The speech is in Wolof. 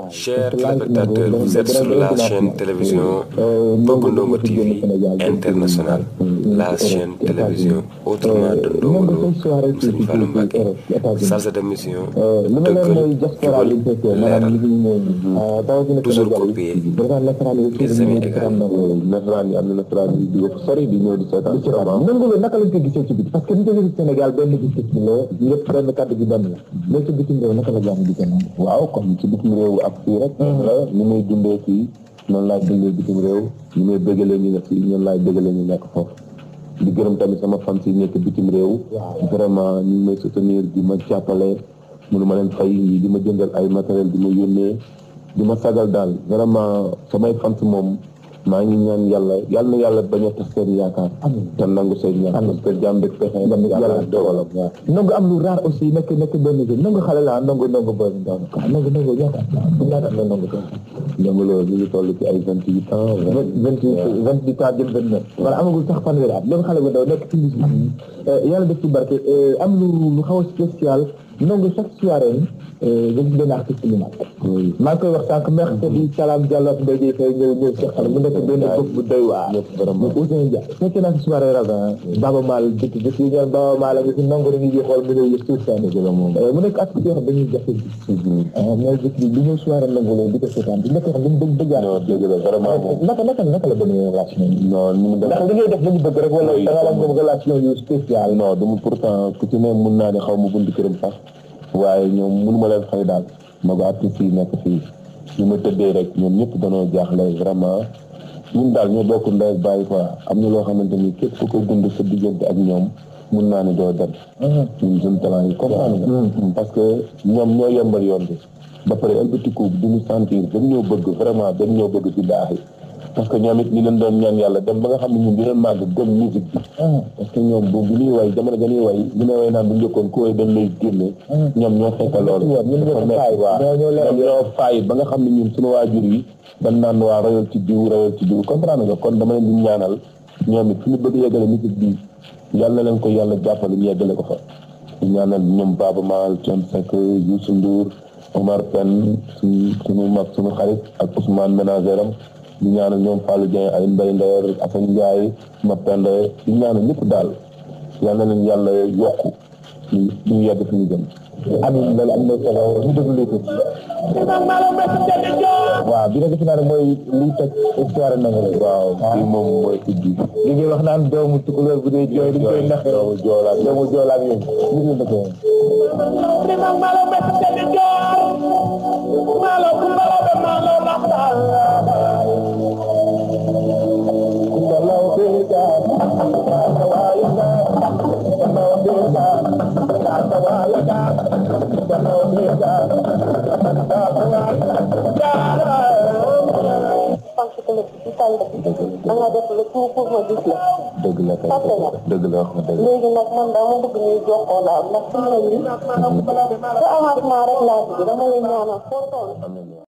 Chers téléspectateurs, vous êtes sur la chaîne télévision Bëgg Ndongo TV International, la chaîne télévision autrement de Ndongo Lo Serigne Fallou Mbacké, chargé de mission dëggal jubal leeral toujours copier les amis également. nasaraan yi am na nasaraan yi di ko sori di ñëw di seetaan nangu la naka lañ ko gisee ci biti parce que ni ko gisee Sénégal benn gis-gis bi la ñëpp benn kàddu gi benn la mais ci bitim réew naka la jàmm gisee noonu waaw comme ci bitim réew ak fii rek la ni muy dundee fii noonu laay dundee bitim réew ni muy bëggalee ñu nekk fii noonu laay bëggalee ñu nekk foofu di gërëm tamit sama fan si nekk bitim réew vraiment ñu ngi may soutenir di ma jàppale mënu ma leen fay di ma jëndal ay matériel di ma yónnee di ma sagal daal vraiment samay fan si moom maa ngi ñaan yàlla na yàlla bañ a tas seen yaakaar te nangu seen ñaan parce que jàmm rek pexe yàlla dogalam waaw nangu am lu rare aussi nekk benn jeu nangu xale la nangu booy nangu ñaata la nangu loolu ñu ngi toll ci ay 28 ans 28 ans jëm 29 wala amagul sax fanweeri at loolu xale bu ndaw nekk ci musique yàlla def ci barke am lu xaw a spécial nangu chaque soirée nga gis benn artiste bu mag maa ngi koy wax sànq mercredi Salam Diallo ak Mbaye Dieye Faye ñëw ci xale mu nekk benn bopp bu doy waar Ousseyn Dia fekkee naa si soirée ravin Baba Maal dëkk dëkk yi ñoon Baba Maal a ngi si nangu dañuy di xool mu ñëw yëpp suuf sànni mu nekk artiste yoo xam dañuy jafe mais dëkk bi ñëw soirée nangu loolu di ko seetaan di nekk xam dañu bëgg dëgg la vraiment naka la benn relation non ni mu def li ngay def lañu bëgg rek wala da nga am moom relation yu spécial non dama pourtant ku ci ne mun naa ne xaw ma bunt këram sax waaye ñoom mënu ma leen fay daal ma ko artiste yi nekk fii ñu ma tëddee rek ñoom ñëpp dañoo jaaxle vraiment ñun daal ñoo bokk ndey bàyyi quoi am na loo xamante ni képp ku ko dund sa diggante ak ñoom mun naa ne doo dem ñun suñu talent yi comprendre nga parce que ñoom ñoo yombal yoon bi ba pare ëlbatiku duñu sentir dañ ñoo bëgg vraiment dañ ñoo bëgg ci daax yi parce que ñoom it ñu leen doon ñaan yàlla dem ba nga xam ne ñun dinañ màgg gëm musique bi parce que ñoom bu ñuy way jamono ga ñuy way ñu ne way naan bu njëkkoon ku way dañ lay génne ñoom ñoo fekk loolu ñoom ñoo faay ba nga xam ne ñun suñu waajur yi dañ naan waa royal ci diw comprendre nga kon dama leen di ñaanal ñoom it suñu bëgg yeggale musique bi yàlla na leen ko yàlla jàppale ñu yeggale ko fa ñaanal ñoom Baba Maal Thione Seck Youssou Ndour Omar Pène suñu mag suñu xarit ak Ousmane ménagère am di ñaanal ñoom Fallou Dieng ay Mbaye Ndeer Assane Ndiaye Mapenda di ñaanal ñëpp daal yal na leen yàlla yokku ñu yegg fi ñu jëm amiin loolu am na solo ñu déglu léegi waaw bi nga gis naa ne mooy liy teg histoire nangu la waaw bi moom mooy tijji li ñuy wax naan doomu tukulóor bu dee jooy dañ koy nax doomu joolaak yooyu ñu ngi dëkk dëgg la kay dëgg la wax nga dëgg léegi nag man dama bëgg ñuy jokkoo daal ndax fi mu ne nii te avancement rek laa bëgg dama lay ñaanal foo toll